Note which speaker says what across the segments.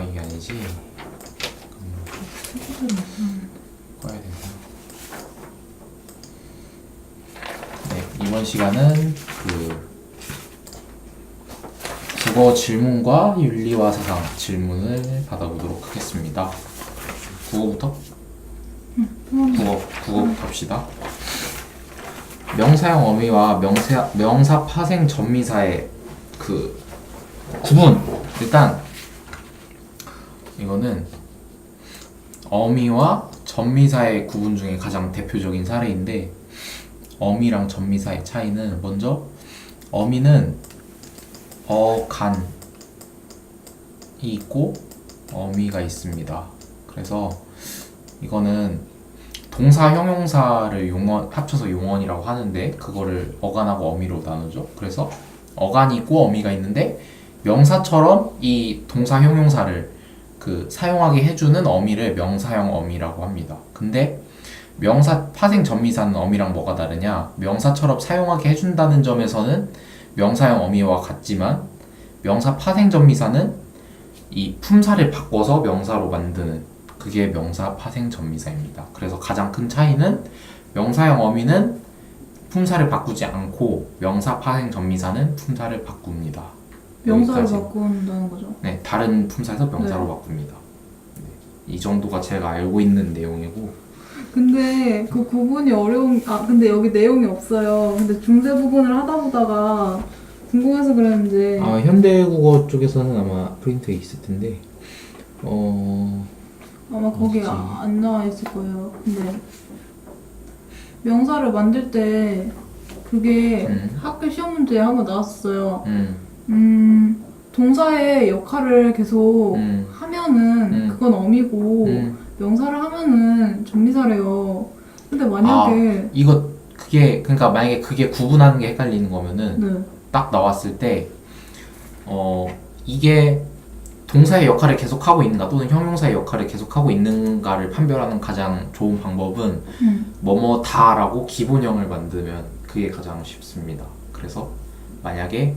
Speaker 1: 이게 아니지. 꺼야 되나? 네, 이번 시간은 국어 질문과 윤리와 사상 질문을 받아보도록 하겠습니다. 국어부터? 국어부터 합시다. 명사형 어미와 명사 파생 전미사의 구분. 일단 이거는 어미와 전미사의 구분 중에 가장 대표적인 사례인데, 어미랑 전미사의 차이는, 먼저 어미는 어간이 있고 어미가 있습니다. 그래서 이거는 동사 형용사를 합쳐서 용언이라고 하는데, 그거를 어간하고 어미로 나누죠. 그래서 어간이 있고 어미가 있는데, 명사처럼 이 동사 형용사를 사용하게 해주는 어미를 명사형 어미라고 합니다. 근데 명사 파생 전미사는 어미랑 뭐가 다르냐? 명사처럼 사용하게 해준다는 점에서는 명사형 어미와 같지만, 명사 파생 전미사는 이 품사를 바꿔서 명사로 만드는, 그게 명사 파생 전미사입니다. 그래서 가장 큰 차이는, 명사형 어미는 품사를 바꾸지 않고 명사 파생 전미사는 품사를 바꿉니다.
Speaker 2: 명사를
Speaker 1: 여기까지.
Speaker 2: 바꾼다는 거죠?
Speaker 1: 네, 다른 품사에서 명사로 바꿉니다. 네, 이 정도가 제가 알고 있는 내용이고.
Speaker 2: 근데 그 구분이 근데 여기 내용이 없어요. 근데 중세 부분을 하다 보다가 궁금해서 그랬는데.
Speaker 3: 현대국어 쪽에서는 아마 프린트에 있을 텐데,
Speaker 2: 아마 거기 안 나와 있을 거예요. 근데 명사를 만들 때 그게 학교 시험 문제에 한번 나왔어요. 동사의 역할을 계속 하면은 그건 어미고, 명사를 하면은 전미사래요. 근데 만약에
Speaker 1: 그러니까 만약에 그게 구분하는 게 헷갈리는 거면은,
Speaker 2: 네.
Speaker 1: 딱 나왔을 때 이게 동사의 역할을 계속하고 있는가 또는 형용사의 역할을 계속하고 있는가를 판별하는 가장 좋은 방법은 뭐뭐다라고 기본형을 만들면 그게 가장 쉽습니다. 그래서 만약에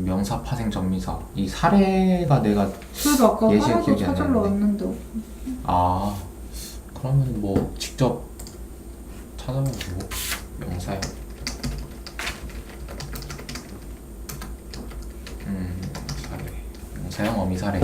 Speaker 1: 명사 파생 전미사, 이 사례가 내가
Speaker 2: 그래도 아까
Speaker 1: 예시가
Speaker 2: 사례도
Speaker 1: 기억이 안
Speaker 2: 찾으러
Speaker 1: 나는데.
Speaker 2: 왔는데.
Speaker 1: 그러면 뭐 직접 찾아보고. 명사형 사례, 명사형 어미 사례.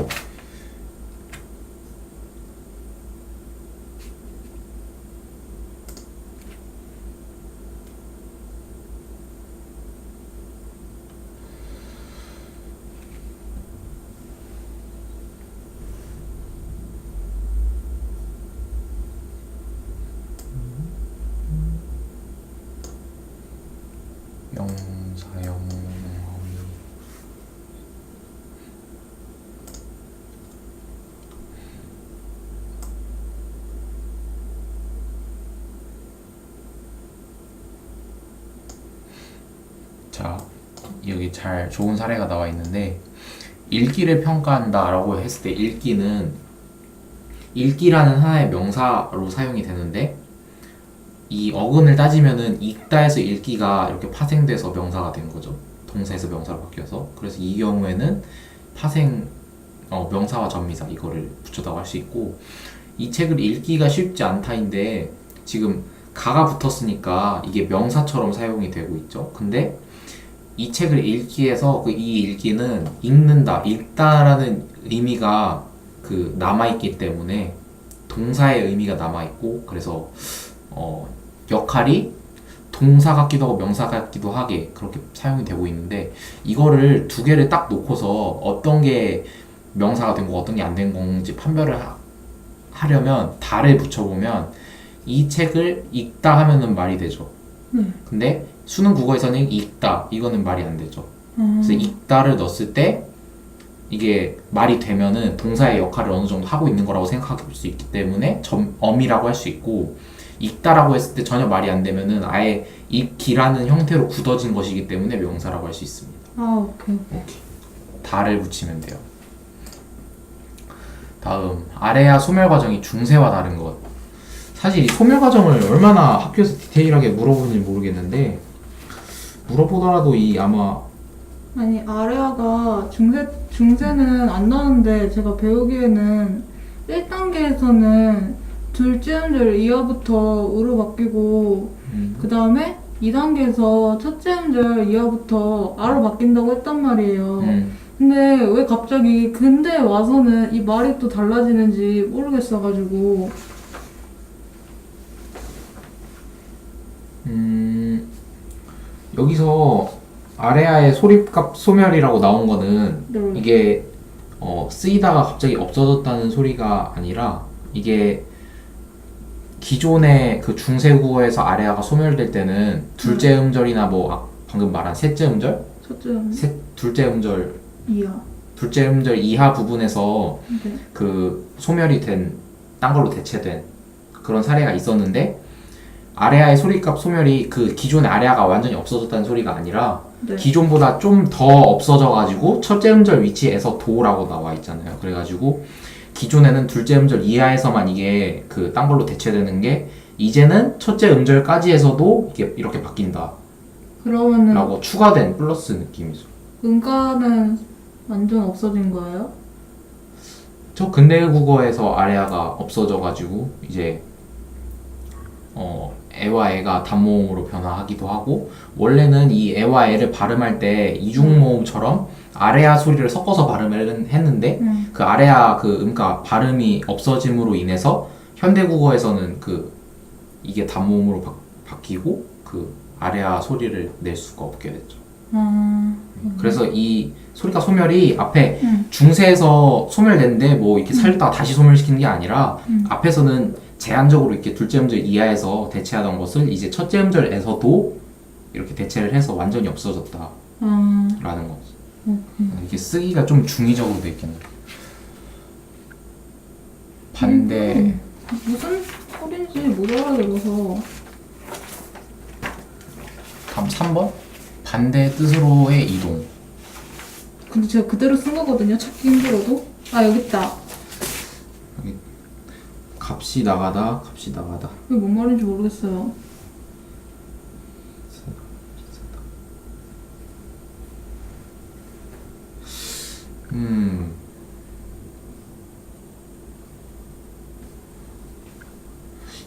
Speaker 1: 명사형 어미. 자, 여기 좋은 사례가 나와 있는데, 읽기를 평가한다라고 했을 때, 읽기라는 하나의 명사로 사용이 되는데, 이 어근을 따지면은 읽다에서 읽기가 이렇게 파생돼서 명사가 된 거죠. 동사에서 명사로 바뀌어서. 그래서 이 경우에는 명사와 전미사 이거를 붙였다고 할 수 있고, 이 책을 읽기가 쉽지 않다인데 지금 가가 붙었으니까 이게 명사처럼 사용이 되고 있죠. 근데 이 책을 읽기에서 이 읽기는 읽는다, 읽다라는 의미가 남아있기 때문에 동사의 의미가 남아있고, 그래서 역할이 동사 같기도 하고 명사 같기도 하게 그렇게 사용이 되고 있는데, 이거를 두 개를 딱 놓고서 어떤 게 명사가 된 거고 어떤 게 안 된 건지 판별을 하려면 다를 붙여보면, 이 책을 읽다 하면은 말이 되죠. 근데 수능 국어에서는 읽다 이거는 말이 안 되죠. 그래서 읽다를 넣었을 때 이게 말이 되면은 동사의 역할을 어느 정도 하고 있는 거라고 생각할 수 있기 때문에 어미라고 할 수 있고, 읽다라고 했을 때 전혀 말이 안 되면은 아예 읽기라는 형태로 굳어진 것이기 때문에 명사라고 할 수 있습니다.
Speaker 2: 오케이.
Speaker 1: 다를 붙이면 돼요. 다음, 아래야 소멸 과정이 중세와 다른 것. 사실 이 소멸 과정을 얼마나 학교에서 디테일하게 물어보는지 모르겠는데, 물어보더라도 아마
Speaker 2: 아니 아레아가 중세는 안 나오는데 제가 배우기에는 1단계에서는 둘째 음절 이하부터 우로 바뀌고 그 다음에 2단계에서 첫째 음절 이하부터 아로 바뀐다고 했단 말이에요. 근데 왜 갑자기 근대 와서는 이 말이 또 달라지는지 모르겠어가지고.
Speaker 1: 여기서 아레아의 소립값 소멸이라고 나온 거는
Speaker 2: 네.
Speaker 1: 이게 쓰이다가 갑자기 없어졌다는 소리가 아니라 이게 기존의 그 중세국어에서 아레아가 소멸될 때는 둘째 음절이나 뭐 방금 말한 셋째 음절?
Speaker 2: 첫째 음절
Speaker 1: 둘째 음절
Speaker 2: 이하.
Speaker 1: 둘째 음절 이하 부분에서
Speaker 2: 네.
Speaker 1: 그 소멸이 된 딴 걸로 대체된 그런 사례가 있었는데 아레아의 소리값 소멸이 그 기존의 아레아가 완전히 없어졌다는 소리가 아니라
Speaker 2: 네.
Speaker 1: 기존보다 좀 더 없어져가지고 첫째 음절 위치에서 도라고 나와 있잖아요. 그래가지고 기존에는 둘째 음절 이하에서만 이게 그 딴 걸로 대체되는 게 이제는 첫째 음절까지에서도 이게 이렇게 바뀐다
Speaker 2: 그러면은
Speaker 1: 라고 추가된 플러스 느낌이죠.
Speaker 2: 음가는 완전 없어진 거예요?
Speaker 1: 저 근대 국어에서 아레아가 없어져가지고 이제 애와 애가 단모음으로 변화하기도 하고 원래는 이 애와 애를 발음할 때 이중모음처럼 아레아 소리를 섞어서 발음을 했는데 그 아레아 그 음가 발음이 없어짐으로 인해서 현대 국어에서는 그 이게 단모음으로 바뀌고 그 아레아 소리를 낼 수가 없게 됐죠. 그래서 이 소리가 소멸이 앞에 중세에서 소멸됐는데 뭐 이렇게 살렸다가 다시 소멸시키는 게 아니라 앞에서는 제한적으로 이렇게 둘째 음절 이하에서 대체하던 것을 이제 첫째 음절에서도 이렇게 대체를 해서 완전히 없어졌다라는 거지. 이게 쓰기가 좀 중의적으로 돼 있긴 해. 반대
Speaker 2: 무슨 소린지 못 알아들어서.
Speaker 1: 다음 3번 반대 뜻으로의 이동.
Speaker 2: 근데 제가 그대로 쓴 거거든요. 찾기 힘들어도. 아 여기 있다.
Speaker 1: 여기 값이 나가다
Speaker 2: 이게 뭔 말인지 모르겠어요.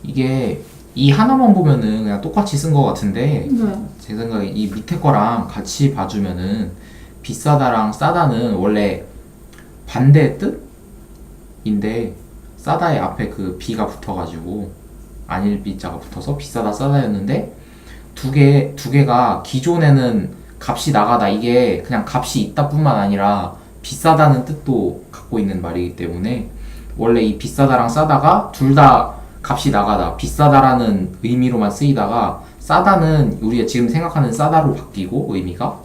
Speaker 1: 이게 이 하나만 보면은 그냥 똑같이 쓴 것 같은데
Speaker 2: 네.
Speaker 1: 제 생각에 이 밑에 거랑 같이 봐주면은 비싸다랑 싸다는 원래 반대 뜻인데 싸다의 앞에 그 비가 붙어가지고 아닐 비자가 붙어서 비싸다 싸다였는데 두 개가 기존에는 값이 나가다 이게 그냥 값이 있다 뿐만 아니라 비싸다는 뜻도 갖고 있는 말이기 때문에 원래 이 비싸다랑 싸다가 둘 다 값이 나가다 비싸다라는 의미로만 쓰이다가 싸다는 우리가 지금 생각하는 싸다로 바뀌고 의미가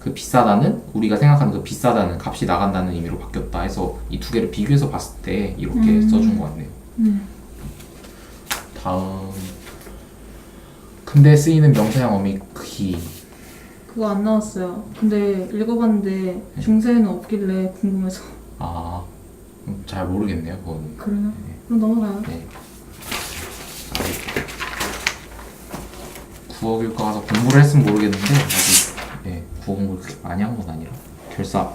Speaker 1: 그 비싸다는 우리가 생각하는 그 비싸다는 값이 나간다는 의미로 바뀌었다 해서 이 두 개를 비교해서 봤을 때 이렇게 써준 것 같네요. 다음 근대 쓰이는 명사형 어미 기.
Speaker 2: 그거 안 나왔어요. 근데 읽어봤는데 중세에는 없길래 궁금해서.
Speaker 1: 아, 잘 모르겠네요. 그건.
Speaker 2: 그래요? 그럼 넘어가요.
Speaker 1: 네. 국어 교과 가서 공부를 했으면 모르겠는데 아직 국어 공부를 그렇게 많이 한 건 아니라 결사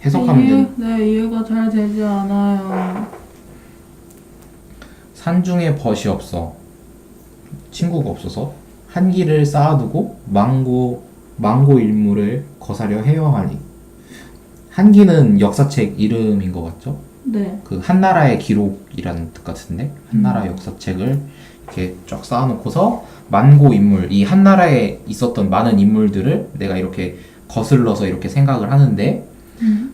Speaker 1: 해석하면 되는.
Speaker 2: 네, 이해가 잘 되지 않아요.
Speaker 1: 산중에 벗이 없어 친구가 없어서 한기를 쌓아두고 망고 일물을 거사려 해야 하니. 한기는 역사책 이름인 것 같죠?
Speaker 2: 네.
Speaker 1: 그 한나라의 기록이라는 뜻 같은데 한나라 역사책을 이렇게 쫙 쌓아놓고서 만고 인물 이 한나라에 있었던 많은 인물들을 내가 이렇게 거슬러서 이렇게 생각을 하는데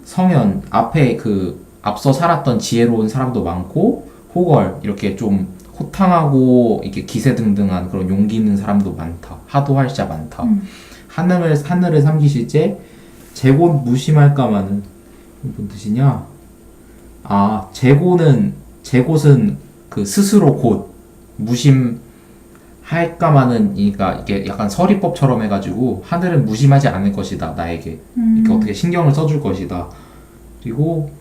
Speaker 1: 성현 앞에 그 앞서 살았던 지혜로운 사람도 많고 호걸 이렇게 좀 호탕하고 이렇게 기세등등한 그런 용기 있는 사람도 많다. 하도할자 많다. 하늘을 삼기실제 제곳 무심할까마는 무슨 뜻이냐? 아 제곳은 그 스스로 곧 무심할까마는 그러니까 이게 약간 서리법처럼 해가지고 하늘은 무심하지 않을 것이다 나에게 이렇게 어떻게 신경을 써줄 것이다. 그리고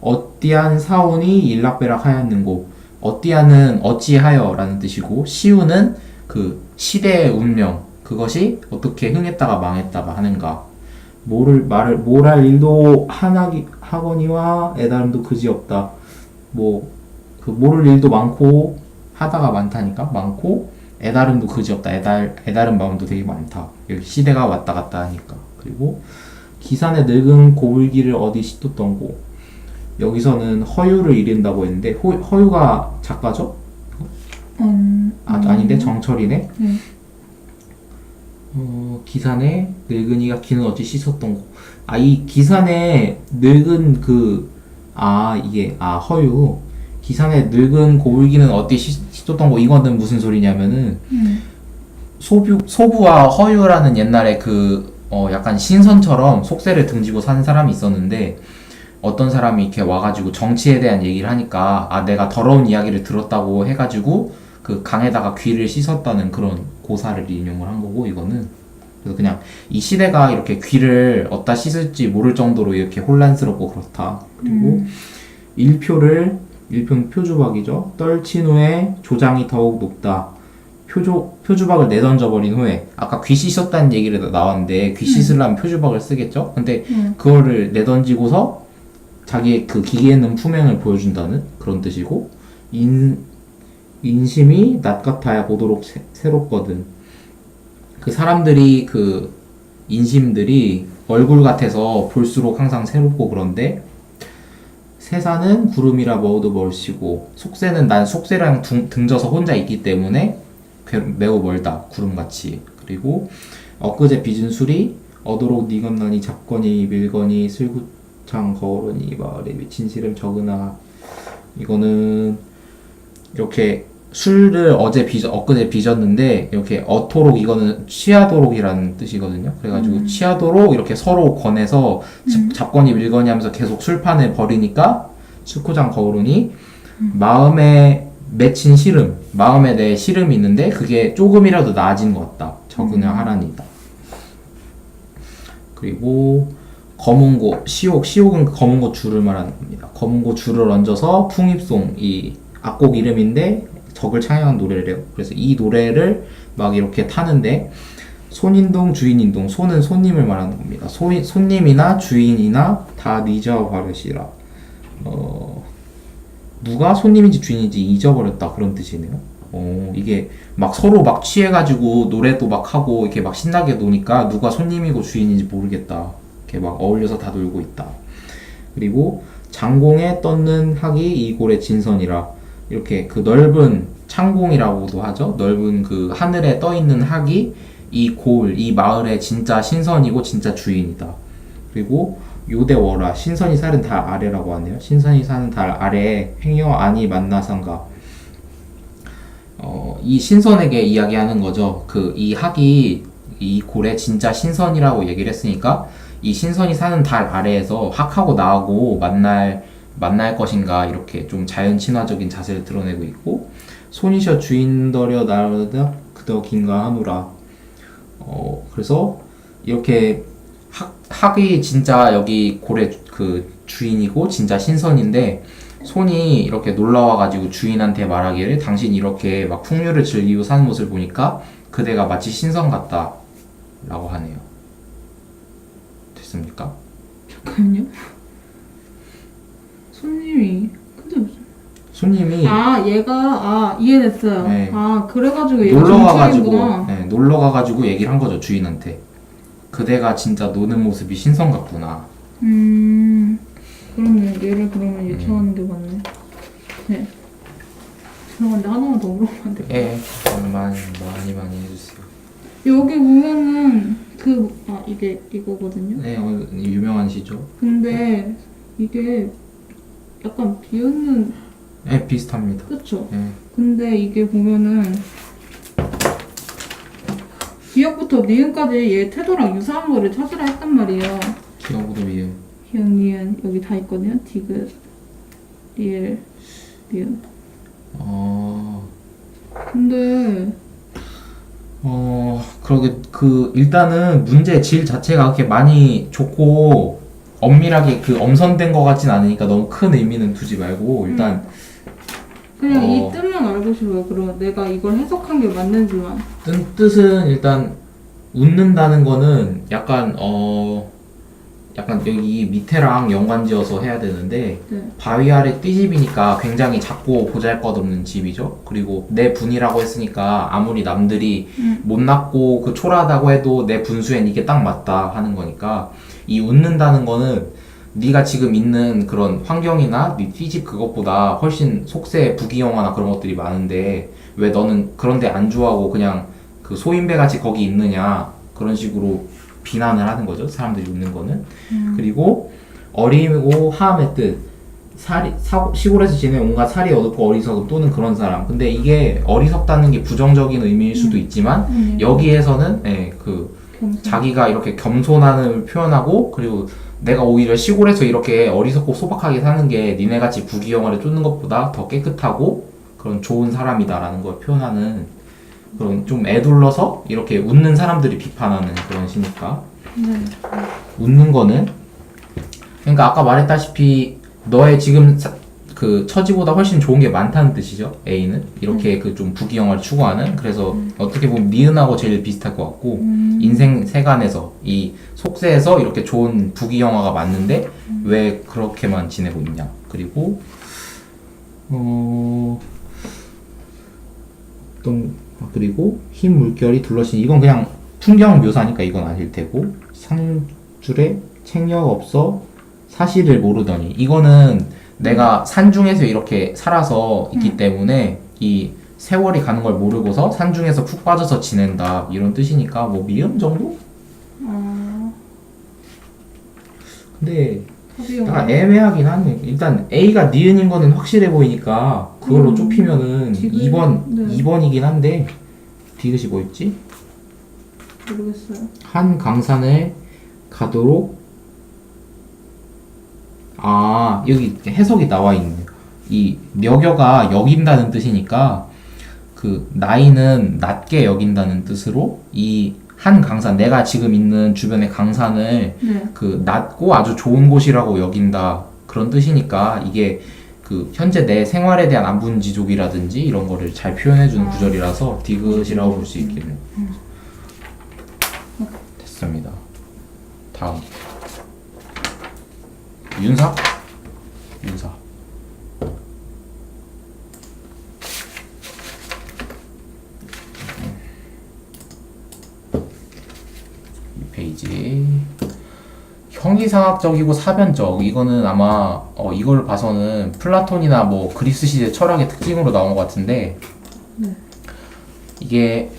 Speaker 1: 어띠한 사온이 일락배락 하였는고 어띠한은 어찌하여 라는 뜻이고 시우는 그 시대의 운명 그것이 어떻게 흥했다가 망했다가 하는가.
Speaker 3: 뭘할 일도 하거니와 애다름도 그지없다. 그 모를 일도 많고 하다가 많다니까 많고 애다름도 그지없다. 애다른 마음도 되게 많다. 여기 시대가 왔다 갔다 하니까. 그리고 기산의 늙은 고울기를 어디 씻었던고. 여기서는 허유를 잃은다고 했는데 허유가 작가죠? 아닌데 정철이네. 기산의 늙은이가 기는 어찌 씻었던 거. 이 기산의 늙은 허유. 기산의 늙은 고울기는 어디 씻었던 거. 이거는 무슨 소리냐면은 소부와 허유라는 옛날에 약간 신선처럼 속세를 등지고 사는 사람이 있었는데, 어떤 사람이 이렇게 와가지고 정치에 대한 얘기를 하니까 내가 더러운 이야기를 들었다고 해가지고 그 강에다가 귀를 씻었다는 그런 고사를 인용을 한 거고, 이거는 그래서 그냥 이 시대가 이렇게 귀를 어디다 씻을지 모를 정도로 이렇게 혼란스럽고 그렇다. 그리고 일표는 표주박이죠. 떨친 후에 조장이 더욱 높다. 표주박을 내던져 버린 후에, 아까 귀 씻었다는 얘기를 나왔는데 귀 씻으려면 표주박을 쓰겠죠. 근데 그거를 내던지고서 자기의 그 기계에 있는 품행을 보여준다는 그런 뜻이고, 인심이 낫 같아야 보도록 새롭거든. 그 사람들이 인심들이 얼굴 같아서 볼수록 항상 새롭고 그런데, 세사는 구름이라 모두 멀시고, 속세는 난 속세랑 등져서 혼자 있기 때문에 매우 멀다. 구름같이. 그리고 엊그제 빚은 술이 어도록 니건나니 잡거니 밀거니 슬구창 거울으니 마을에 미친 시름 적으나. 이거는 이렇게 술을 엊그제 빚었는데 이렇게 어토록, 이거는 취하도록이라는 뜻이거든요. 그래가지고 취하도록 이렇게 서로 권해서 잡거니 밀거니 하면서 계속 술판을 벌이니까 수코장 거울으니 마음에 맺힌 시름, 마음에 내 시름이 있는데 그게 조금이라도 나아진 것 같다. 적으나 하라니다. 그리고 검은고, 시옥은 검은고 줄을 말하는 겁니다. 검은고 줄을 얹어서 풍입송, 이 악곡 이름인데 적을 찬양한 노래래요. 그래서 이 노래를 막 이렇게 타는데, 손인동, 주인인동, 손은 손님을 말하는 겁니다. 손님이나 주인이나 다 잊어 버리시라. 누가 손님인지 주인인지 잊어버렸다, 그런 뜻이네요. 이게 막 서로 막 취해가지고 노래도 막 하고 이렇게 막 신나게 노니까 누가 손님이고 주인인지 모르겠다. 이렇게 막 어울려서 다 놀고 있다. 그리고 장공에 떴는 학이 이 골의 진선이라. 이렇게 그 넓은 창공이라고도 하죠. 넓은 그 하늘에 떠 있는 학이 이 마을의 진짜 신선이고 진짜 주인이다. 그리고 요대워라, 신선이 사는 달 아래라고 하네요. 신선이 사는 달 아래에 행여 아니 만나상가. 이 신선에게 이야기하는 거죠. 이 학이 이 골의 진짜 신선이라고 얘기를 했으니까, 이 신선이 사는 달 아래에서 학하고 나하고 만날 것인가, 이렇게 좀 자연 친화적인 자세를 드러내고 있고, 손이셔 주인더려 나르다 그더 긴가 하노라. 그래서 이렇게 학이 진짜 여기 고래 그 주인이고 진짜 신선인데, 손이 이렇게 놀러와가지고 주인한테 말하기를 당신 이렇게 막 풍류를 즐기고 사는 모습을 보니까 그대가 마치 신선 같다 라고 하네요. 됐습니까?
Speaker 2: 잠깐요. 손님이 얘가 이해됐어요.
Speaker 1: 네.
Speaker 2: 그래가지고 얘가 정치인구나.
Speaker 1: 놀러 가가지고 얘기를 한 거죠, 주인한테. 그대가 진짜 노는 모습이 신선 같구나.
Speaker 2: 그러면 얘를 그러면 유치하는 게 맞네. 네. 죄송한데 하나만 더 물어보면 안 될까요?
Speaker 1: 많이 해주세요.
Speaker 2: 여기 보면은 이게 이거거든요.
Speaker 1: 네, 유명한 시죠.
Speaker 2: 근데 이게 약간 비웃는.
Speaker 1: 네, 비슷합니다.
Speaker 2: 그쵸?
Speaker 1: 네.
Speaker 2: 근데 이게 보면은 기역부터 니은까지 얘 태도랑 유사한 거를 찾으라 했단 말이에요.
Speaker 1: 기억으로 미음.
Speaker 2: 기역, 니은 여기 다 있거든요. 디귿, 리을, 미음. 근데
Speaker 1: 그러게 일단은 문제 질 자체가 그렇게 많이 좋고 엄밀하게 엄선된 것 같진 않으니까 너무 큰 의미는 두지 말고 일단
Speaker 2: 그냥 이 뜻만 알고 싶어요. 그럼 내가 이걸 해석한 게 맞는지만.
Speaker 1: 뜻은 일단 웃는다는 거는 약간
Speaker 3: 약간 여기 밑에랑 연관지어서 해야 되는데
Speaker 2: 네.
Speaker 3: 바위 아래 띠집이니까 굉장히 작고 보잘것없는 집이죠. 그리고 내 분이라고 했으니까 아무리 남들이 못났고 그 초라하다고 해도 내 분수엔 이게 딱 맞다 하는 거니까 이 웃는다는 거는 네가 지금 있는 그런 환경이나 네 띠집 그것보다 훨씬 속세 부귀영화나 그런 것들이 많은데 왜 너는 그런데 안 좋아하고 그냥 그 소인배 같이 거기 있느냐 그런 식으로 비난을 하는 거죠. 사람들이 웃는 거는. 그리고 어림이고 하함의 뜻. 시골에서 지내는 온갖 살이 어둡고 어리석음 또는 그런 사람. 근데 이게 어리석다는 게 부정적인 의미일 수도 있지만 여기에서는 그
Speaker 2: 겸손.
Speaker 3: 자기가 이렇게 겸손함을 표현하고 그리고 내가 오히려 시골에서 이렇게 어리석고 소박하게 사는 게 니네같이 부귀영화를 쫓는 것보다 더 깨끗하고 그런 좋은 사람이다라는 걸 표현하는 그런 좀 애둘러서 이렇게 웃는 사람들이 비판하는 그런 시니까
Speaker 2: 네.
Speaker 3: 웃는 거는 그러니까 아까 말했다시피 너의 지금 그 처지보다 훨씬 좋은 게 많다는 뜻이죠. A는 이렇게 그 좀 부귀영화를 추구하는 그래서 어떻게 보면 니은하고 제일 비슷할 것 같고 인생 세간에서 이 속세에서 이렇게 좋은 부귀영화가 맞는데 왜 그렇게만 지내고 있냐. 그리고 그리고 흰 물결이 둘러신 이건 그냥 풍경 묘사니까 이건 아실 테고 산줄에 책력 없어 사실을 모르더니 이거는 내가 산중에서 이렇게 살아서 있기 때문에 이 세월이 가는 걸 모르고서 산중에서 푹 빠져서 지낸다 이런 뜻이니까 뭐 미음 정도? 근데
Speaker 2: 답이
Speaker 3: 약간 애매하긴 하네. 일단 A가 니은인 거는 확실해 보이니까 그걸로 좁히면은
Speaker 2: 지금,
Speaker 3: 2번,
Speaker 2: 네.
Speaker 3: 2번이긴 한데 디귿이 뭐였지?
Speaker 2: 모르겠어요.
Speaker 3: 한 강산을 가도록 여기 해석이 나와 있네요. 이 묘겨가 여긴다는 뜻이니까 그 나이는 낮게 여긴다는 뜻으로 이 한 강산 내가 지금 있는 주변의 강산을
Speaker 2: 네.
Speaker 3: 그 낮고 아주 좋은 곳이라고 여긴다 그런 뜻이니까 이게 그 현재 내 생활에 대한 안분지족이라든지 이런 거를 잘 표현해주는 구절이라서 디귿이라고 볼 수 있겠네요. 됐습니다. 다음 윤사? 윤사. 이 페이지. 형이상학적이고 사변적. 이거는 아마 이걸 봐서는 플라톤이나 뭐 그리스 시대 철학의 특징으로 나온 것 같은데 이게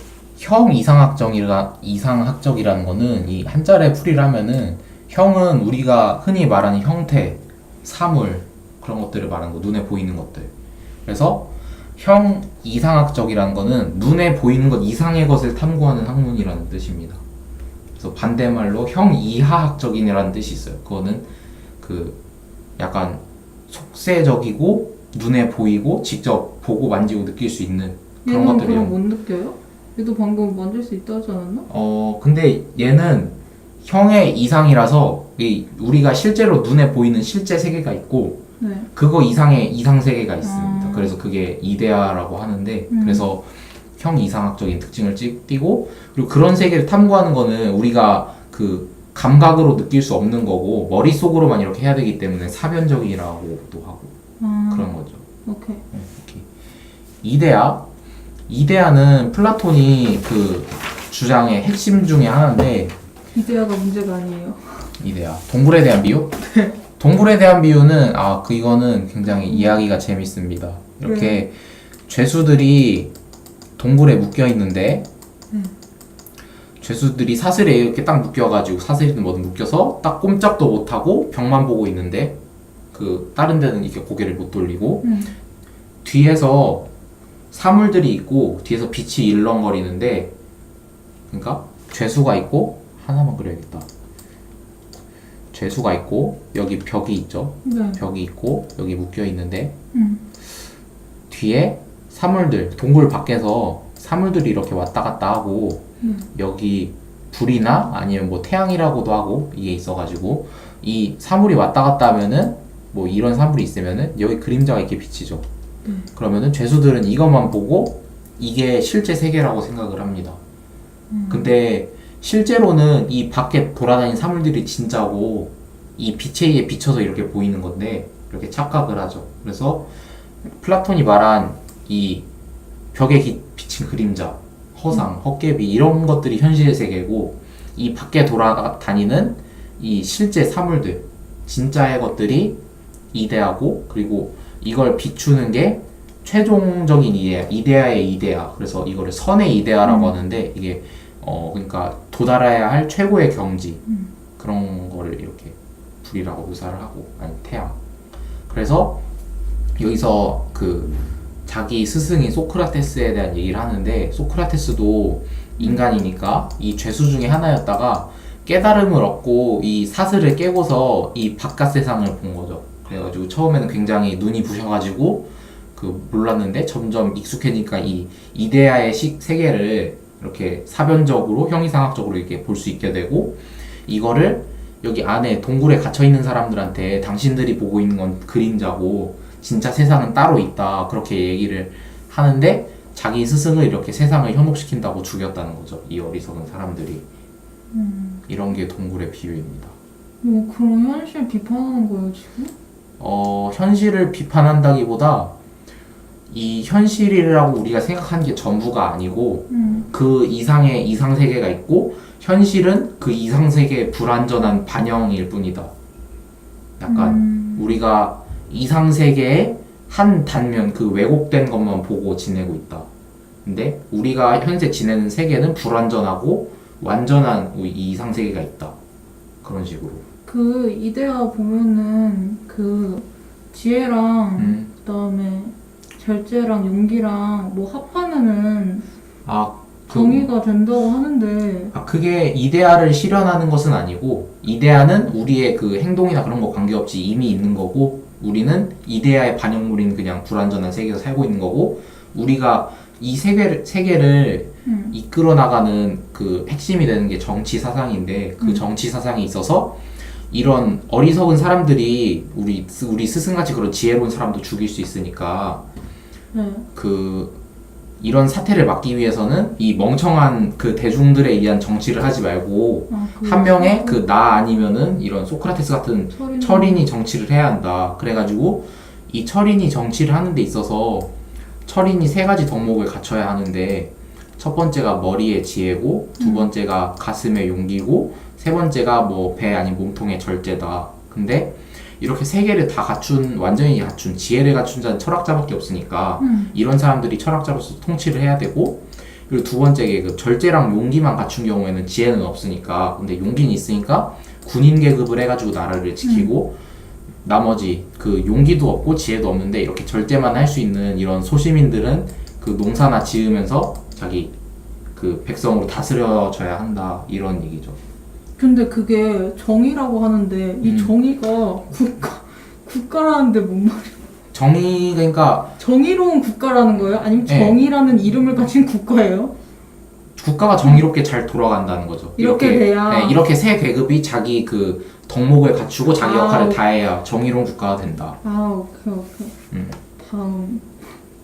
Speaker 3: 이상학적이라는 거는 이 한자를 풀이를 하면은 형은 우리가 흔히 말하는 형태, 사물 그런 것들을 말하는 거, 눈에 보이는 것들. 그래서 형 이상학적이라는 거는 눈에 보이는 것 이상의 것을 탐구하는 학문이라는 뜻입니다. 그래서 반대말로 형 이하학적이라는 뜻이 있어요. 그거는 그 약간 속세적이고 눈에 보이고 직접 보고 만지고 느낄 수 있는 그런
Speaker 2: 얘는
Speaker 3: 것들이요.
Speaker 2: 그럼 못 느껴요? 얘도 방금 만질 수 있다 하지 않았나?
Speaker 3: 근데 얘는 형의 이상이라서 우리가 실제로 눈에 보이는 실제 세계가 있고
Speaker 2: 네.
Speaker 3: 그거 이상의 이상 세계가 있습니다. 그래서 그게 이데아라고 하는데 그래서 형 이상학적인 특징을 띠고 그리고 그런 세계를 탐구하는 거는 우리가 그 감각으로 느낄 수 없는 거고 머릿속으로만 이렇게 해야 되기 때문에 사변적이라고도 하고 그런 거죠.
Speaker 2: 오케이.
Speaker 3: 이렇게. 이데아는 플라톤이 그 주장의 핵심 중에 하나인데
Speaker 2: 이데아가 문제가 아니에요.
Speaker 3: 이데아 동굴에 대한 비유? 동굴에 대한 비유는 이거는 굉장히 이야기가 재밌습니다. 이렇게 죄수들이 동굴에 묶여 있는데 죄수들이 사슬에 이렇게 딱 묶여가지고 사슬이든 뭐든 묶여서 딱 꼼짝도 못하고 벽만 보고 있는데 그 다른 데는 이렇게 고개를 못 돌리고 뒤에서 사물들이 있고 뒤에서 빛이 일렁거리는데 그러니까 죄수가 있고 하나만 그려야겠다. 죄수가 있고 여기 벽이 있죠.
Speaker 2: 네.
Speaker 3: 벽이 있고 여기 묶여 있는데 뒤에 사물들 동굴 밖에서 사물들이 이렇게 왔다 갔다 하고 여기 불이나 아니면 뭐 태양이라고도 하고 이게 있어가지고 이 사물이 왔다 갔다 하면은 뭐 이런 사물이 있으면은 여기 그림자가 이렇게 비치죠. 그러면은 죄수들은 이것만 보고 이게 실제 세계라고 생각을 합니다. 근데 실제로는 이 밖에 돌아다니는 사물들이 진짜고
Speaker 1: 이 빛에 의해 비춰서 이렇게 보이는 건데 이렇게 착각을 하죠. 그래서 플라톤이 말한 이 벽에 비친 그림자, 허상, 헛개비 이런 것들이 현실의 세계고 이 밖에 돌아다니는 이 실제 사물들, 진짜의 것들이 이데아고 그리고 이걸 비추는 게 최종적인 이데아의 이데아. 그래서 이거를 선의 이데아라고 하는데 이게 그러니까 도달해야 할 최고의 경지 그런 거를 이렇게 불이라고 묘사를 하고 아니 태양. 그래서 여기서 그 자기 스승인 소크라테스에 대한 얘기를 하는데 소크라테스도 인간이니까 이 죄수 중에 하나였다가 깨달음을 얻고 이 사슬을 깨고서 이 바깥 세상을 본 거죠. 그래가지고 처음에는 굉장히 눈이 부셔가지고 그 몰랐는데 점점 익숙해지니까 이 이데아의 세계를 이렇게 사변적으로 형이상학적으로 이렇게 볼 수 있게 되고 이거를 여기 안에 동굴에 갇혀 있는 사람들한테 당신들이 보고 있는 건 그림자고 진짜 세상은 따로 있다 그렇게 얘기를 하는데 자기 스승을 이렇게 세상을 현혹시킨다고 죽였다는 거죠. 이 어리석은 사람들이. 이런 게 동굴의 비유입니다.
Speaker 2: 뭐 그럼 현실 비판하는 거예요 지금?
Speaker 1: 현실을 비판한다기보다 이 현실이라고 우리가 생각하는 게 전부가 아니고 그 이상의 이상세계가 있고 현실은 그 이상세계의 불완전한 반영일 뿐이다. 약간 우리가 이상세계의 한 단면 그 왜곡된 것만 보고 지내고 있다. 근데 우리가 현재 지내는 세계는 불완전하고 완전한 이 이상세계가 있다. 그런 식으로.
Speaker 2: 그 이데아 보면은 그 지혜랑 그다음에 절제랑 용기랑 뭐 합하면은 정의가 된다고 하는데
Speaker 1: 그게 이데아를 실현하는 것은 아니고 이데아는 우리의 그 행동이나 그런 거 관계없이 이미 있는 거고 우리는 이데아의 반영물인 그냥 불완전한 세계에서 살고 있는 거고 우리가 이 세계를 이끌어 나가는 그 핵심이 되는 게 정치 사상인데 그 정치 사상에 있어서 이런 어리석은 사람들이 우리 스승같이 그런 지혜로운 사람도 죽일 수 있으니까 이런 사태를 막기 위해서는 이 멍청한 그 대중들에 의한 정치를 하지 말고 한 명의 그 나 아니면은 이런 소크라테스 같은 철인이 정치를 해야 한다. 그래가지고 이 철인이 정치를 하는 데 있어서 철인이 세 가지 덕목을 갖춰야 하는데 첫 번째가 머리의 지혜고 두 번째가 가슴의 용기고 세 번째가 뭐 배 아닌 몸통의 절제다. 근데 이렇게 세 개를 다 완전히 갖춘 지혜를 갖춘 자는 철학자밖에 없으니까 이런 사람들이 철학자로서 통치를 해야 되고 그리고 두 번째 그 절제랑 용기만 갖춘 경우에는 지혜는 없으니까 근데 용기는 있으니까 군인 계급을 해가지고 나라를 지키고 나머지 그 용기도 없고 지혜도 없는데 이렇게 절제만 할 수 있는 이런 소시민들은 그 농사나 지으면서 자기 그 백성으로 다스려져야 한다 이런 얘기죠.
Speaker 2: 근데 그게 정의라고 하는데 이 정의가 국가라는데 뭔 말이야?
Speaker 1: 정의 그러니까
Speaker 2: 정의로운 국가라는 거예요? 아니면 정의라는 이름을 가진 국가예요?
Speaker 1: 국가가 정의롭게 잘 돌아간다는 거죠.
Speaker 2: 이렇게 돼야
Speaker 1: 네, 이렇게 세 계급이 자기 그 덕목을 갖추고 자기 역할을 다해야 정의로운 국가가 된다.
Speaker 2: 오케이. 다음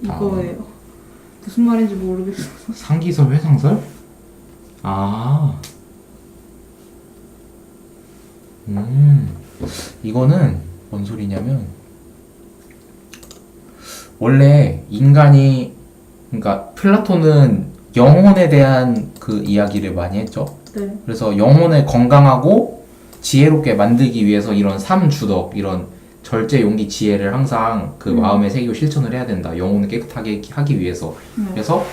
Speaker 2: 이거예요. 무슨 말인지 모르겠어.
Speaker 3: 상기설 회상설?
Speaker 1: 이거는 뭔 소리냐면 원래 인간이 그러니까 플라톤은 영혼에 대한 그 이야기를 많이 했죠.
Speaker 2: 네.
Speaker 1: 그래서 영혼을 건강하고 지혜롭게 만들기 위해서 이런 삼주덕 이런 절제, 용기, 지혜를 항상 그 마음에 새기고 실천을 해야 된다. 영혼을 깨끗하게 하기 위해서. 그래서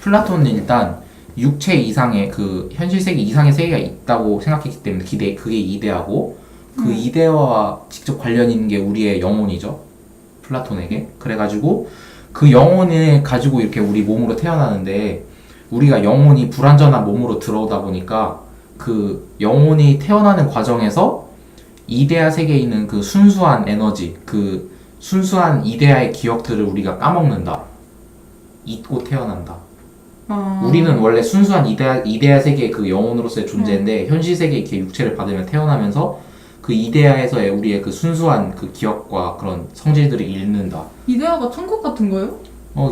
Speaker 1: 플라톤은 일단 육체 이상의 그 현실 세계 이상의 세계가 있다고 생각했기 때문에 그게 이데아고 그 이데아와 직접 관련 있는 게 우리의 영혼이죠. 플라톤에게. 그래가지고 그 영혼을 가지고 이렇게 우리 몸으로 태어나는데 우리가 영혼이 불완전한 몸으로 들어오다 보니까 그 영혼이 태어나는 과정에서 이데아 세계에 있는 그 순수한 에너지, 그 순수한 이데아의 기억들을 우리가 까먹는다. 잊고 태어난다. 우리는 원래 순수한 이데아 세계의 그 영혼으로서의 존재인데 현실 세계의 이렇게 육체를 받으면 태어나면서 그 이데아에서의 우리의 그 순수한 그 기억과 그런 성질들을 잃는다.
Speaker 2: 이데아가 천국 같은 거예요?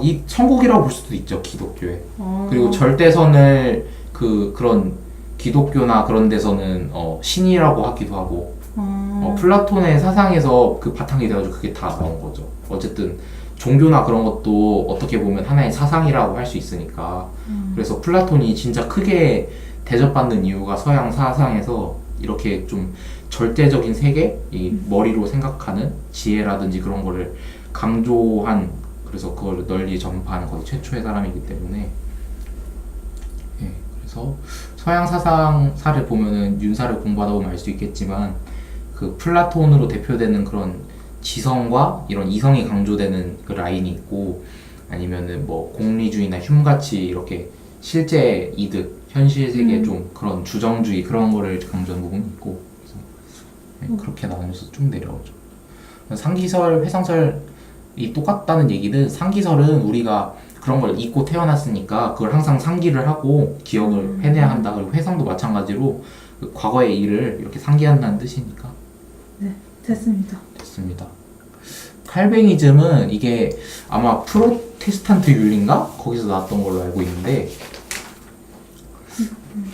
Speaker 1: 이 천국이라고 볼 수도 있죠, 기독교에. 그리고 절대선을 그런 기독교나 그런 데서는 신이라고 하기도 하고. 플라톤의 사상에서 그 바탕이 돼가지고 그게 다 나온 거죠. 어쨌든 종교나 그런 것도 어떻게 보면 하나의 사상이라고 할 수 있으니까. 그래서 플라톤이 진짜 크게 대접받는 이유가 서양 사상에서 이렇게 좀 절대적인 세계, 이 머리로 생각하는 지혜라든지 그런 거를 강조한, 그래서 그걸 널리 전파한 거의 최초의 사람이기 때문에. 예, 그래서 서양 사상사를 보면은 윤사를 공부하다 보면 알 수 있겠지만 그 플라톤으로 대표되는 그런 지성과 이런 이성이 강조되는 그 라인이 있고, 아니면은 뭐 공리주의나 흉같이 이렇게 실제 이득, 현실 세계 좀 그런 주정주의 그런 거를 강조하는 부분이 있고, 그래서 네, 그렇게 나누면서 쭉 내려오죠. 상기설, 회상설이 똑같다는 얘기는, 상기설은 우리가 그런 걸 잊고 태어났으니까 그걸 항상 상기를 하고 기억을 해내야 한다. 그리고 회상도 마찬가지로 그 과거의 일을 이렇게 상기한다는 뜻이니까.
Speaker 2: 네, 됐습니다.
Speaker 1: 됐습니다. 칼뱅이즘은 이게 아마 프로테스탄트 윤리인가? 거기서 나왔던 걸로 알고 있는데,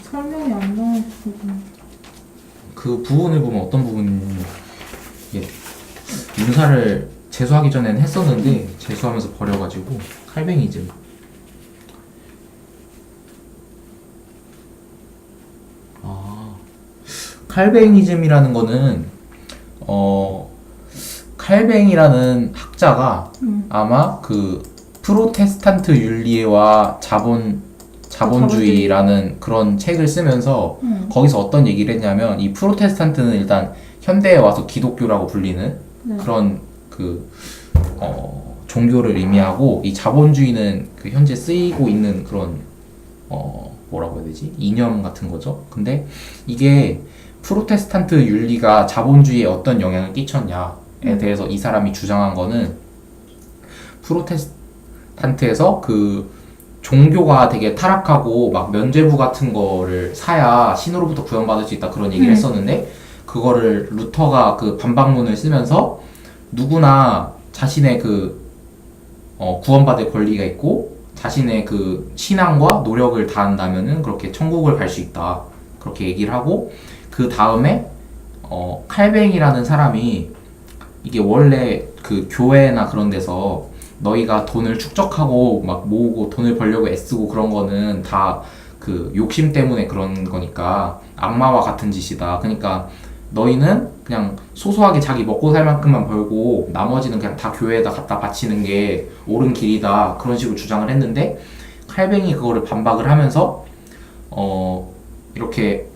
Speaker 2: 설명이 안 나와서
Speaker 1: 그 부분을 보면 어떤 부분이 윤사를 재수하기 전에는 했었는데 재수하면서 버려가지고. 칼뱅이즘. 칼뱅이즘이라는 거는 칼뱅이라는 학자가 아마 그 프로테스탄트 윤리와 자본주의라는 그런 책을 쓰면서 거기서 어떤 얘기를 했냐면, 이 프로테스탄트는 일단 현대에 와서 기독교라고 불리는 그런 그 종교를 의미하고, 이 자본주의는 그 현재 쓰이고 있는 그런 뭐라고 해야 되지? 이념 같은 거죠. 근데 이게 프로테스탄트 윤리가 자본주의에 어떤 영향을 끼쳤냐에 대해서 이 사람이 주장한 거는, 프로테스탄트에서 그 종교가 되게 타락하고 막 면죄부 같은 거를 사야 신으로부터 구원받을 수 있다, 그런 얘기를 했었는데, 그거를 루터가 그 반박문을 쓰면서 누구나 자신의 그 구원받을 권리가 있고 자신의 그 신앙과 노력을 다한다면은 그렇게 천국을 갈 수 있다, 그렇게 얘기를 하고, 그 다음에 칼뱅이라는 사람이 이게 원래 그 교회나 그런 데서 너희가 돈을 축적하고 막 모으고 돈을 벌려고 애쓰고 그런 거는 다 그 욕심 때문에 그런 거니까 악마와 같은 짓이다. 그러니까 너희는 그냥 소소하게 자기 먹고 살 만큼만 벌고 나머지는 그냥 다 교회에다 갖다 바치는 게 옳은 길이다, 그런 식으로 주장을 했는데, 칼뱅이 그거를 반박을 하면서 이렇게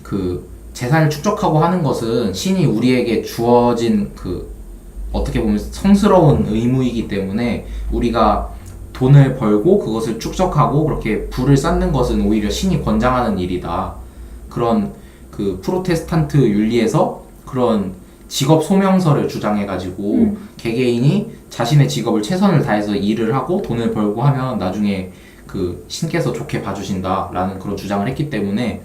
Speaker 1: 그 재산을 축적하고 하는 것은 신이 우리에게 주어진 그 어떻게 보면 성스러운 의무이기 때문에 우리가 돈을 벌고 그것을 축적하고 그렇게 부를 쌓는 것은 오히려 신이 권장하는 일이다. 그런 그 프로테스탄트 윤리에서 그런 직업 소명서를 주장해가지고 개개인이 자신의 직업을 최선을 다해서 일을 하고 돈을 벌고 하면 나중에 그 신께서 좋게 봐주신다라는 그런 주장을 했기 때문에,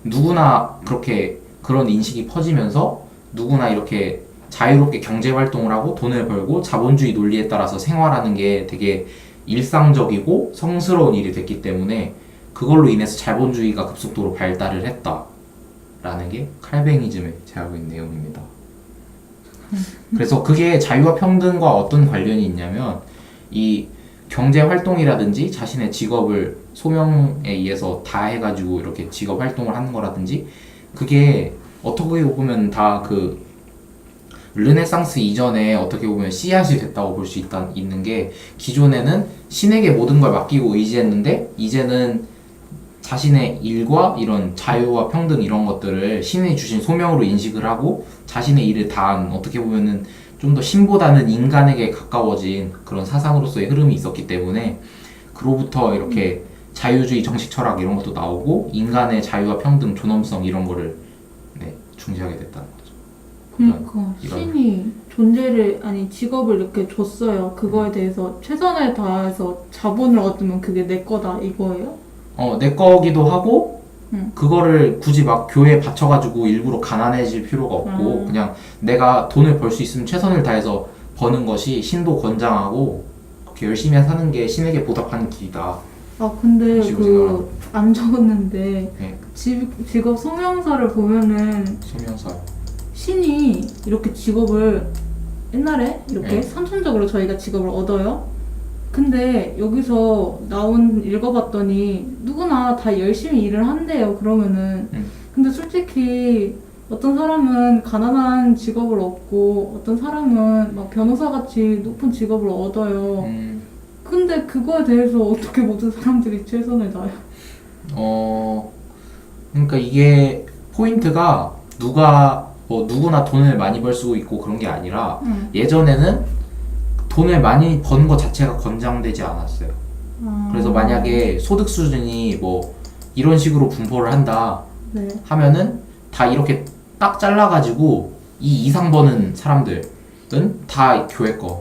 Speaker 1: 누구나 그렇게 그런 인식이 퍼지면서 누구나 이렇게 자유롭게 경제 활동을 하고 돈을 벌고 자본주의 논리에 따라서 생활하는 게 되게 일상적이고 성스러운 일이 됐기 때문에, 그걸로 인해서 자본주의가 급속도로 발달을 했다라는 게 칼뱅이즘의 제하고 있는 내용입니다. 그래서 그게 자유와 평등과 어떤 관련이 있냐면, 이 경제 활동이라든지 자신의 직업을 소명에 의해서 다 해가지고 이렇게 직업 활동을 하는 거라든지, 그게 어떻게 보면 다 그 르네상스 이전에 어떻게 보면 씨앗이 됐다고 볼 수 있는 게, 기존에는 신에게 모든 걸 맡기고 의지했는데 이제는 자신의 일과 이런 자유와 평등 이런 것들을 신이 주신 소명으로 인식을 하고 자신의 일을 다한, 어떻게 보면은 좀 더 신보다는 인간에게 가까워진 그런 사상으로서의 흐름이 있었기 때문에, 그로부터 이렇게 자유주의 정식 철학 이런 것도 나오고 인간의 자유와 평등, 존엄성 이런 거를 중시하게 됐다는 거죠.
Speaker 2: 그러니까
Speaker 1: 이런.
Speaker 2: 신이 존재를, 아니 직업을 이렇게 줬어요. 그거에 대해서 최선을 다해서 자본을 얻으면 그게 내 거다 이거예요?
Speaker 1: 내 거기도 하고, 그거를 굳이 막 교회에 바쳐가지고 일부러 가난해질 필요가 없고, 그냥 내가 돈을 벌 수 있으면 최선을 다해서 버는 것이 신도 권장하고, 그렇게 열심히 사는 게 신에게 보답하는 길이다.
Speaker 2: 아 근데
Speaker 1: 식으로
Speaker 2: 그 안 적었는데
Speaker 1: 네.
Speaker 2: 직업 소명서를 보면은
Speaker 1: 소명서.
Speaker 2: 신이 이렇게 직업을 옛날에 이렇게
Speaker 1: 네.
Speaker 2: 선천적으로 저희가 직업을 얻어요. 근데 여기서 읽어봤더니 누구나 다 열심히 일을 한대요. 그러면은 근데 솔직히 어떤 사람은 가난한 직업을 얻고 어떤 사람은 막 변호사같이 높은 직업을 얻어요. 근데 그거에 대해서 어떻게 모든 사람들이 최선을 다해요?
Speaker 1: 그러니까 이게 포인트가 누구나 돈을 많이 벌 수 있고 그런 게 아니라 예전에는 돈을 많이 버는 것 자체가 권장되지 않았어요. 그래서 만약에 소득 수준이 뭐 이런 식으로 분포를 한다
Speaker 2: 네.
Speaker 1: 하면은 다 이렇게 딱 잘라가지고 이 이상 버는 사람들은 다 교회 거.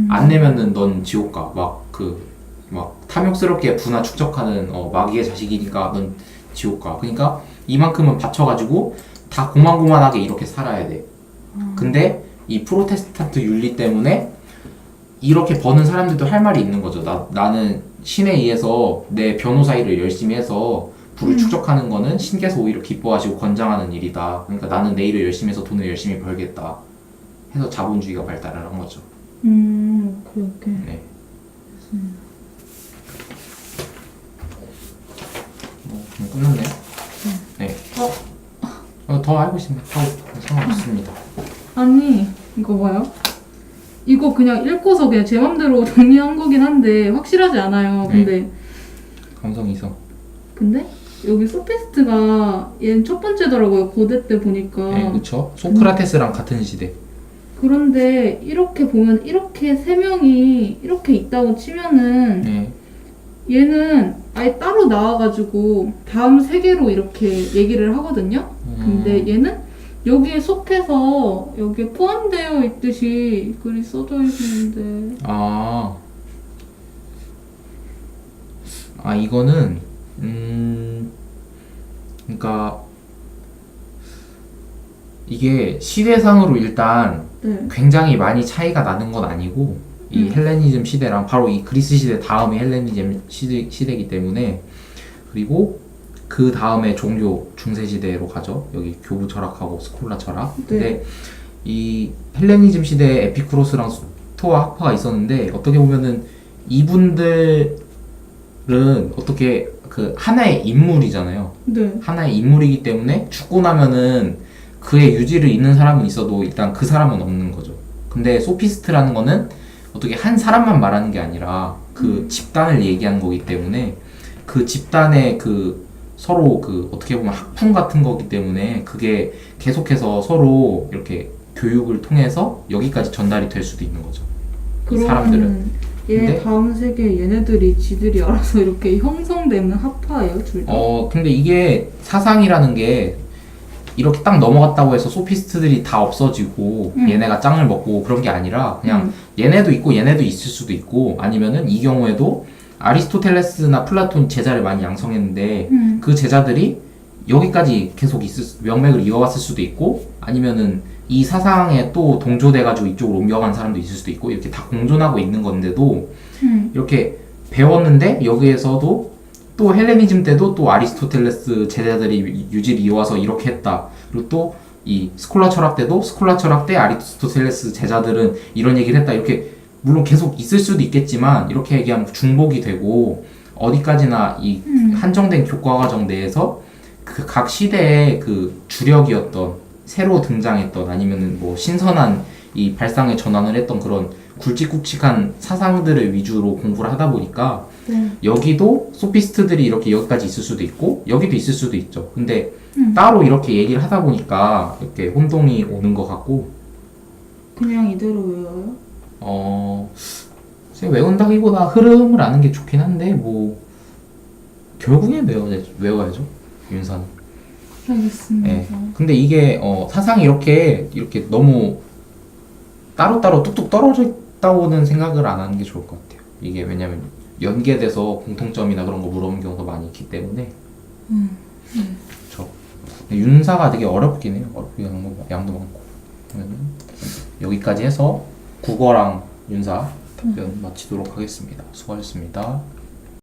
Speaker 1: 안 내면은 넌 지옥 가. 막 탐욕스럽게 부나 축적하는 마귀의 자식이니까 넌 지옥 가. 그러니까 이만큼은 바쳐가지고 다 고만고만하게 이렇게 살아야 돼. 근데 이 프로테스탄트 윤리 때문에 이렇게 버는 사람들도 할 말이 있는 거죠. 나는 신에 의해서 내 변호사 일을 열심히 해서 부를 축적하는 거는 신께서 오히려 기뻐하시고 권장하는 일이다. 그러니까 나는 내 일을 열심히 해서 돈을 열심히 벌겠다. 해서 자본주의가 발달을 한 거죠.
Speaker 2: 오케이.
Speaker 1: 네. 끝났네. 네. 더 알고 싶네. 상관없습니다.
Speaker 2: 아니, 이거 봐요. 이거 그냥 읽고서 그냥 제 맘대로 정리한 거긴 한데 확실하지 않아요. 근데
Speaker 3: 감성 이성.
Speaker 2: 근데 여기 소피스트가 얘는 첫 번째더라고요. 고대 때 보니까.
Speaker 3: 네, 그렇죠. 소크라테스랑 같은 시대.
Speaker 2: 그런데 이렇게 보면 이렇게 세 명이 이렇게 있다고 치면은
Speaker 3: 네.
Speaker 2: 얘는 아예 따로 나와가지고 다음 세계로 이렇게 얘기를 하거든요. 근데 얘는 여기에 속해서 여기에 포함되어 있듯이 글이 써져 있는데.
Speaker 3: 이거는 그러니까 이게 시대상으로 일단
Speaker 2: 네.
Speaker 3: 굉장히 많이 차이가 나는 건 아니고 이 헬레니즘 시대랑 바로 이 그리스 시대 다음이 헬레니즘 시대이기 때문에 근데 그 다음에 종교 중세 시대로 가죠. 여기 교부 철학하고 스콜라 철학. 근데 이 헬레니즘 시대에 에피쿠로스랑 스토아 학파가 있었는데 어떻게 보면은 이분들은 어떻게 그 하나의 인물이잖아요.
Speaker 2: 네.
Speaker 3: 하나의 인물이기 때문에 죽고 나면은 그의 유지를 잇는 사람은 있어도 일단 그 사람은 없는 거죠. 근데 소피스트라는 거는 어떻게 한 사람만 말하는 게 아니라 그 집단을 얘기하는 거기 때문에 그 집단의 그 서로 그 어떻게 보면 학풍 같은 거기 때문에 그게 계속해서 서로 이렇게 교육을 통해서 여기까지 전달이 될 수도 있는 거죠. 사람들은.
Speaker 2: 얘
Speaker 3: 근데
Speaker 2: 다음 세계 얘네들이 지들이 알아서 이렇게 형성되는 합파예요, 둘 다?
Speaker 3: 근데 이게 사상이라는 게 이렇게 딱 넘어갔다고 해서 소피스트들이 다 없어지고 얘네가 짱을 먹고 그런 게 아니라 그냥 얘네도 있고 얘네도 있을 수도 있고 아니면은 이 경우에도 아리스토텔레스나 플라톤 제자를 많이 양성했는데 그 제자들이 여기까지 계속 명맥을 이어갔을 수도 있고 아니면은 이 사상에 또 동조돼가지고 이쪽으로 옮겨간 사람도 있을 수도 있고 이렇게 다 공존하고 있는 건데도 이렇게 배웠는데 여기에서도 또 헬레니즘 때도 또 아리스토텔레스 제자들이 유지를 이어와서 이렇게 했다. 그리고 또 이 스콜라 철학 때도 스콜라 철학 때 아리스토텔레스 제자들은 이런 얘기를 했다. 이렇게 물론 계속 있을 수도 있겠지만 이렇게 얘기하면 중복이 되고 어디까지나 이 한정된 교과 과정 내에서 그 각 시대의 그 주력이었던 새로 등장했던 아니면은 뭐 신선한 이 발상의 전환을 했던 그런 굵직굵직한 사상들을 위주로 공부를 하다 보니까 여기도 소피스트들이 이렇게 여기까지 있을 수도 있고 여기도 있을 수도 있죠. 근데 따로 이렇게 얘기를 하다 보니까 이렇게 혼동이 오는 것 같고
Speaker 2: 그냥 이대로 외워요?
Speaker 3: 외운다기보다 흐름을 아는 게 좋긴 한데 뭐 결국엔 외워야죠. 윤사는.
Speaker 2: 알겠습니다.
Speaker 3: 네. 근데 이게 사상이 이렇게 너무 따로따로 뚝뚝 떨어져 있다고는 생각을 안 하는 게 좋을 것 같아요. 이게 왜냐면 연계돼서 공통점이나 그런 거 물어보는 경우가 많이 있기 때문에. 그렇죠. 윤사가 되게 어렵긴 해요. 어렵게 양도 많고. 그러면 여기까지 해서 국어랑 윤사 답변 마치도록 하겠습니다. 수고하셨습니다.